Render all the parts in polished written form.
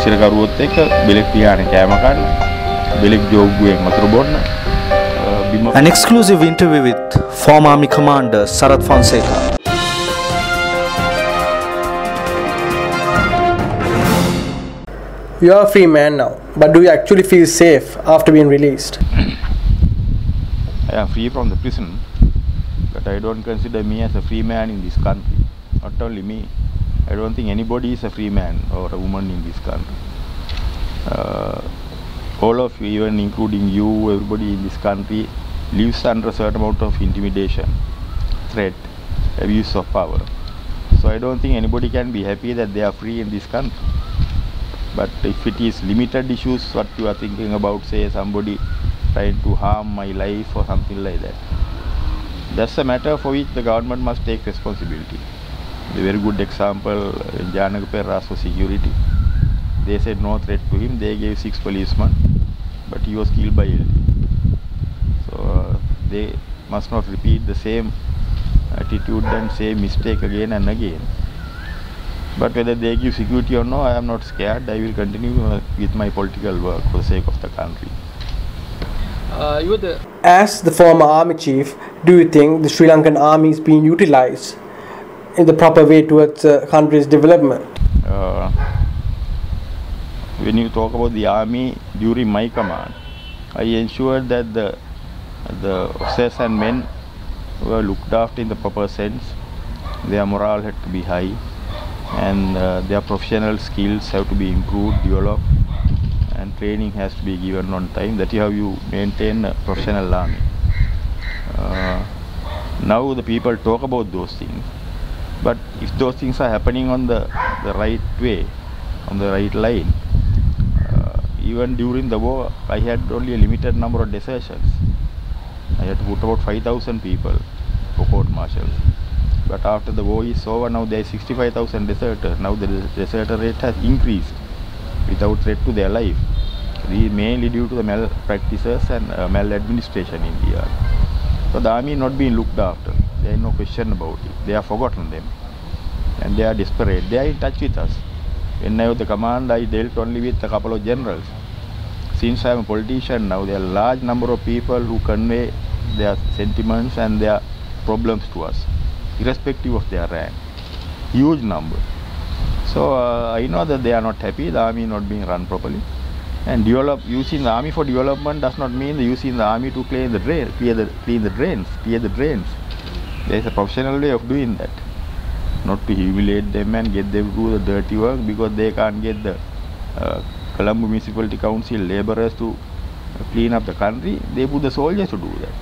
සිරකරුවොත් එක්ක බෙලෙක් පියානේ කෑම කන්න, බෙලෙක් ජෝග්ගුවෙන් වතුර බොන්න. An exclusive interview with former Army Commander Sarath Fonseka. You are a free man now, but do you actually feel safe after being released? I am free from the prison, but I don't consider me as a free man in this country. Not only me, I don't think anybody is a free man or a woman in this country. All of you, even including you, everybody in this country lives under a certain amount of intimidation, threat, abuse of power. So I don't think anybody can be happy that they are free in this country. But if it is limited issues, what you are thinking about, say somebody trying to harm my life or something like that, that's a matter for which the government must take responsibility. A very good example in Janakapur for security. They said no threat to him, they gave 6 policemen, but he was killed by LTTE. So they must not repeat the same attitude and same mistake again and again. But whether they give security or no, I am not scared. I will continue with my political work for the sake of the country. As the former army chief, do you think the Sri Lankan army is being utilized in the proper way towards the country's development? When you talk about the army during my command, I ensured that the officers and men were looked after in the proper sense. Their morale had to be high, and their professional skills have to be improved, developed, and training has to be given on time. That is how you maintain a professional army. Now the people talk about those things, but if those things are happening on the right way, on the right line, even during the war, I had only a limited number of desertions. I had to put about 5,000 people for court-martials. But after the war is over, now there are 65,000 deserters. Now the deserter rate has increased without threat to their life. This is mainly due to the malpractices and maladministration in the army. So the army is not being looked after. There is no question about it. They have forgotten them. And they are desperate. They are in touch with us. When I was the command, I dealt only with a couple of generals. Since I am a politician now, there are a large number of people who convey their sentiments and their problems to us, irrespective of their rank. Huge number. So I know that they are not happy, the army is not being run properly. And using the army for development does not mean using the army to clear the drains. There is a professional way of doing that. Not to humiliate them and get them to do the dirty work because they can't get the Colombo Municipality Council labourers to clean up the country. They put the soldiers to do that.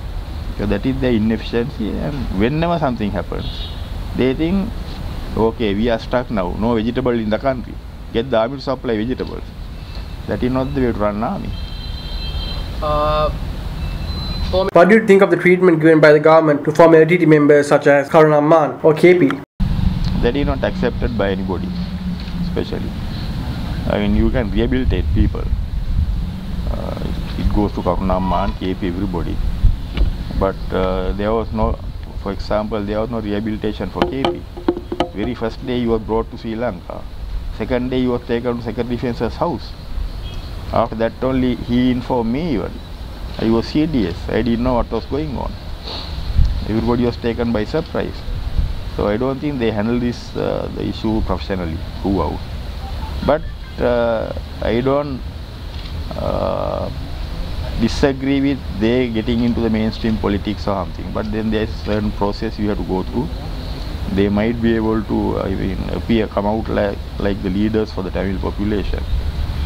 So that is their inefficiency, and whenever something happens, they think, okay, we are stuck now, no vegetable in the country, get the army to supply vegetables. That is not the way to run an army. What do you think of the treatment given by the government to former LTTE members such as Karuna Amman or KP? That is not accepted by anybody, especially. I mean, you can rehabilitate people. It goes to Karuna Amman, KP, everybody. But there was no, for example, there was no rehabilitation for KP. Very first day he was brought to Sri Lanka. Second day he was taken to Secretary of Defence's house. After that only he informed me even. I was CDS, I didn't know what was going on. Everybody was taken by surprise. So I don't think they handle this the issue professionally throughout. But I don't disagree with they getting into the mainstream politics or something. But then there is a certain process you have to go through. They might be able to come out like the leaders for the Tamil population.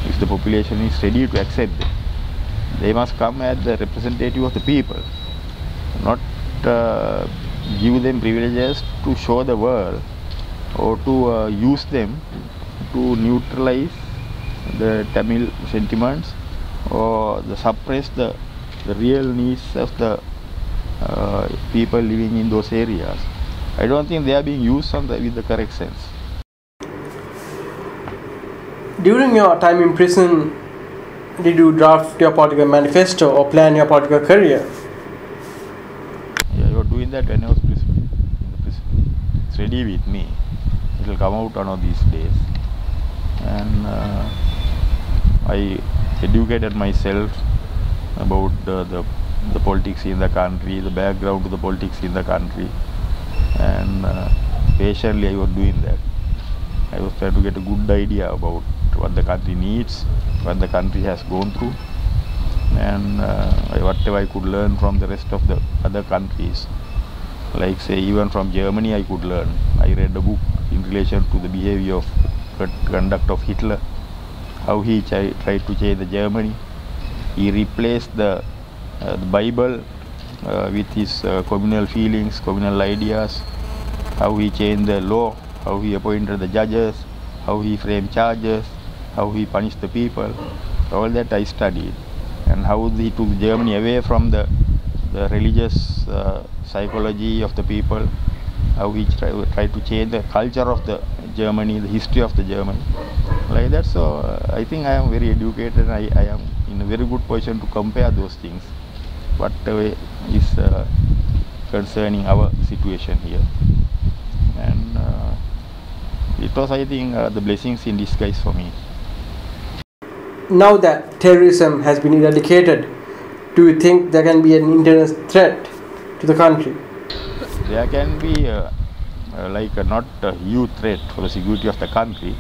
If the population is ready to accept them, they must come as the representative of the people, not give them privileges to show the world or to use them to neutralize the Tamil sentiments or suppress the real needs of the people living in those areas. I don't think they are being used with the correct sense. During your time in prison, did you draft your political manifesto or plan your political career? Yeah, you were doing that when I was in the prison. It's ready with me. It will come out one of these days. And I educated myself about the politics in the country, the background to the politics in the country, and patiently I was doing that. I was trying to get a good idea about what the country needs, what the country has gone through, and whatever I could learn from the rest of the other countries. Like say even from Germany I could learn. I read a book in relation to the behavior of conduct of Hitler, how he tried to change the Germany. He replaced the Bible with his communal feelings, communal ideas, how he changed the law, how he appointed the judges, how he framed charges, how he punished the people. All that I studied, and how he took Germany away from the religious psychology of the people, how he tried to change the culture of the Germany, the history of the Germany, like that. So I think I am very educated, and I am in a very good position to compare those things, whatever is concerning our situation here. And it was, I think, the blessings in disguise for me. Now that terrorism has been eradicated, do you think there can be an internal threat to the country? There can be not a huge threat for the security of the country,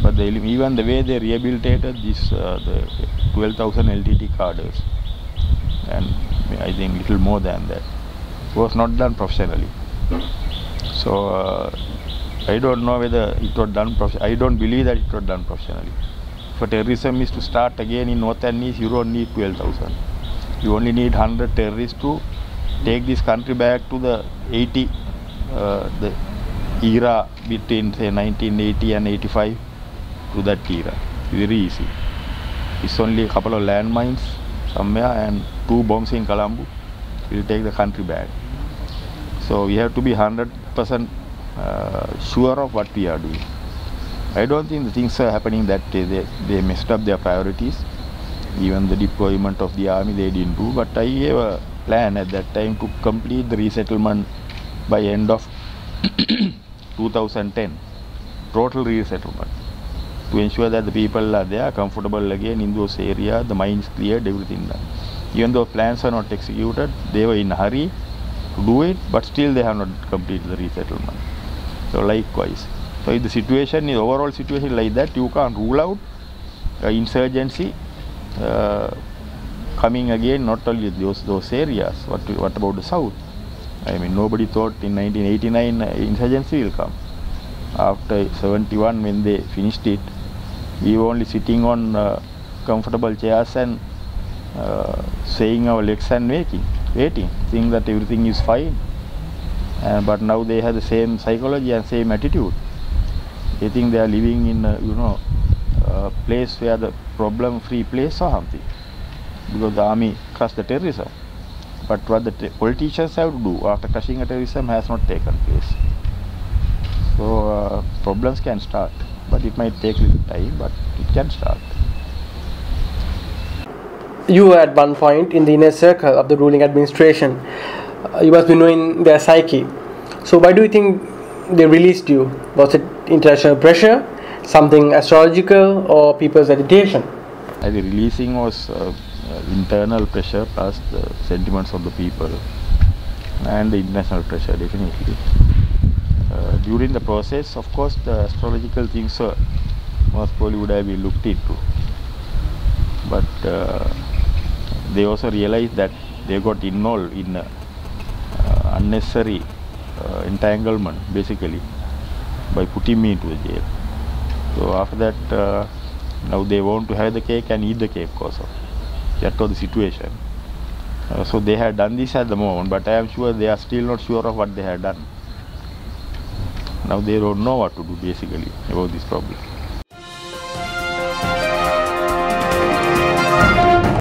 but even the way they rehabilitated the 12,000 LTTE cadres, and I think little more than that, was not done professionally. So I don't know whether it was done I don't believe that it was done professionally. For terrorism is to start again in North and East, you don't need 12,000. You only need 100 terrorists to take this country back to the the era between say 1980 and 85 to that era. Very easy. It's only a couple of landmines somewhere and 2 bombs in Colombo will take the country back. So we have to be 100% sure of what we are doing. I don't think the things are happening that way. They messed up their priorities. Even the deployment of the army they didn't do. But I gave a plan at that time to complete the resettlement by end of 2010. Total resettlement. To ensure that the people are there, comfortable again in those areas, the mines cleared, everything done. Even though plans are not executed, they were in a hurry to do it, but still they have not completed the resettlement. So likewise. So if the situation is overall situation like that, you can't rule out insurgency coming again, not only those areas. What about the south? I mean, nobody thought in 1989 insurgency will come. After 71, when they finished it, we were only sitting on comfortable chairs and swaying our legs and waiting, seeing that everything is fine. But now they have the same psychology and same attitude. They think they are living in a place where the problem-free place or something, because the army crushed the terrorism. But what the politicians have to do after crushing a terrorism has not taken place. So problems can start, but it might take a little time, but it can start. You were at one point in the inner circle of the ruling administration. You must be knowing their psyche. So why do you think they released you? Was it international pressure, something astrological, or people's agitation? The releasing was internal pressure plus the sentiments of the people and the international pressure, definitely. During the process, of course, the astrological things most probably would have been looked into. But they also realized that they got involved in unnecessary entanglement, basically, by putting me into the jail. So after that, now they want to have the cake and eat the cake also. That was the situation. So they had done this at the moment, but I am sure they are still not sure of what they had done. Now they don't know what to do, basically, about this problem.